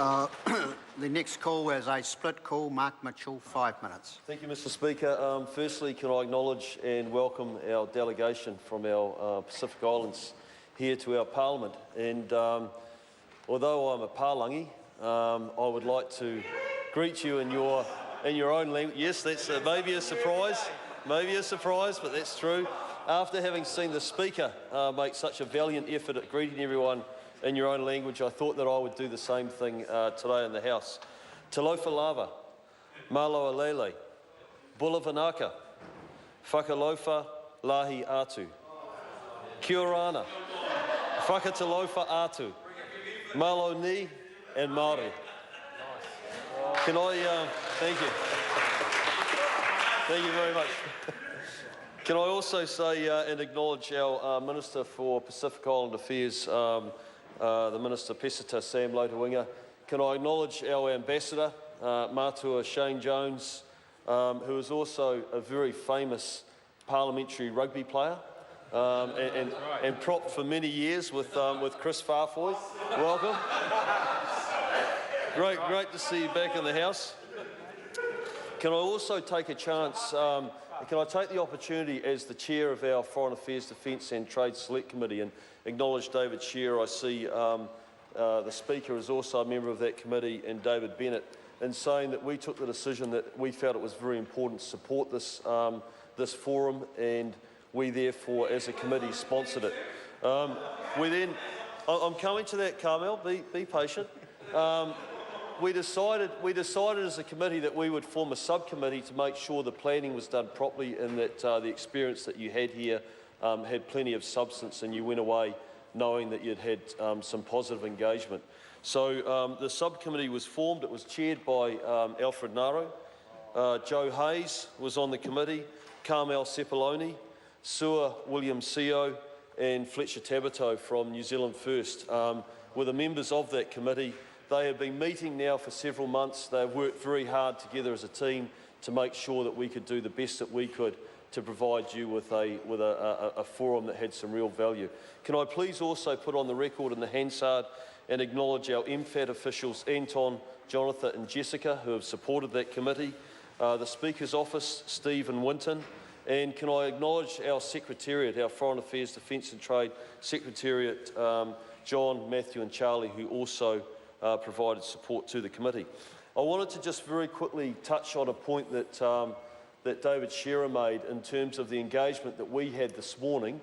The next call is a split call. Mark Mitchell, 5 minutes. Thank you, Mr Speaker. Firstly, can I acknowledge and welcome our delegation from our Pacific Islands here to our Parliament. And although I'm a Palangi, I would like to greet you in your own language. Yes, that's maybe a surprise, but that's true. After having seen the Speaker make such a valiant effort at greeting everyone in your own language, I thought that I would do the same thing today in the House. Talofa lava, malo alele, bula vanaka, whakalofa lahi atu, kia orana, whakatalofa atu, malo ni and Māori. Can I, thank you. Thank you very much. Can I also say and acknowledge our Minister for Pacific Island Affairs, the Minister Pesita Sam Lotawinga. Can I acknowledge our Ambassador, Mātua Shane Jones, who is also a very famous parliamentary rugby player and prop for many years with Chris Farfoy. Welcome. Great to see you back in the House. Can I also take a chance, can I take the opportunity as the Chair of our Foreign Affairs, Defence and Trade Select Committee and acknowledge David Shearer. I see the Speaker is also a member of that committee, and David Bennett, in saying that we took the decision that we felt it was very important to support this, this forum, and we therefore as a committee sponsored it. I'm coming to that, Carmel, be patient. We decided as a committee that we would form a subcommittee to make sure the planning was done properly and that the experience that you had here had plenty of substance and you went away knowing that you'd had some positive engagement. So the subcommittee was formed. It was chaired by Alfred Naro. Joe Hayes was on the committee, Carmel Sepuloni, Sua William Seo and Fletcher Tabato from New Zealand First were the members of that committee. They have been meeting now for several months. They have worked very hard together as a team to make sure that we could do the best that we could to provide you with a forum that had some real value. Can I please also put on the record in the Hansard and acknowledge our MFAT officials, Anton, Jonathan and Jessica, who have supported that committee, the Speaker's Office, Steve and Winton, and can I acknowledge our Secretariat, our Foreign Affairs, Defence and Trade Secretariat, John, Matthew and Charlie, who also provided support to the committee. I wanted to just very quickly touch on a point that, that David Shearer made in terms of the engagement that we had this morning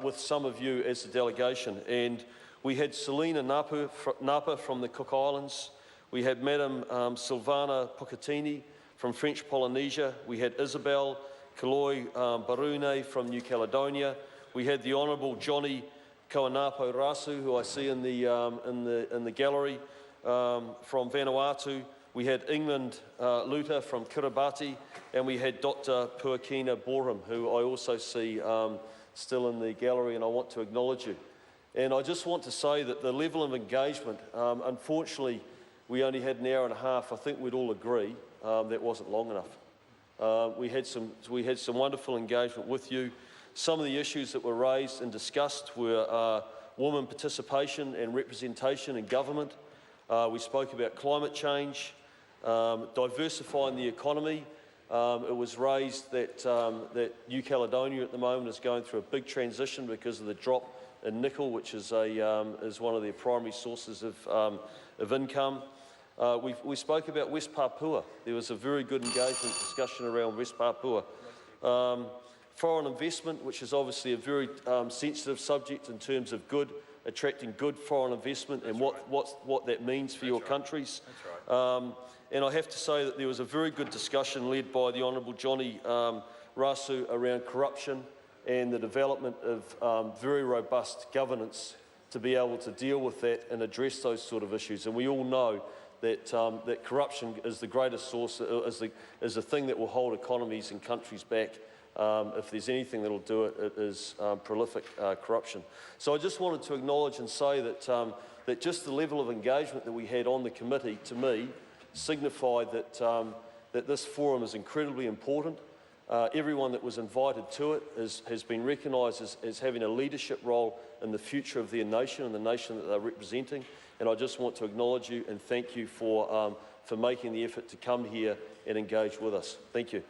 with some of you as a delegation. And we had Selina Napa from the Cook Islands, we had Madam Silvana Pucatini from French Polynesia, we had Isabel Kaloi Barune from New Caledonia, we had the Honourable Johnny Kauanapo Rasu, who I see in the gallery, from Vanuatu. We had England Luta from Kiribati, and we had Dr. Puakina Boreham, who I also see still in the gallery, and I want to acknowledge you. And I just want to say that the level of engagement, unfortunately, we only had an hour and a half. I think we'd all agree that wasn't long enough. We had some wonderful engagement with you. Some of the issues that were raised and discussed were women participation and representation in government. We spoke about climate change, diversifying the economy. It was raised that, that New Caledonia at the moment is going through a big transition because of the drop in nickel, which is one of their primary sources of income. We spoke about West Papua. There was a very good engagement discussion around West Papua. Foreign investment, which is obviously a very sensitive subject in terms of attracting good foreign investment and what that means for your countries. And I have to say that there was a very good discussion led by the Honourable Johnny Rasu around corruption and the development of very robust governance to be able to deal with that and address those sort of issues. And we all know that, that corruption is the greatest source, is the thing that will hold economies and countries back. If there's anything that will do it, it is prolific corruption. So I just wanted to acknowledge and say that, that just the level of engagement that we had on the committee, to me, signified that, that this forum is incredibly important. Everyone that was invited to it has been recognised as having a leadership role in the future of their nation and the nation that they're representing. and I just want to acknowledge you and thank you for making the effort to come here and engage with us. Thank you.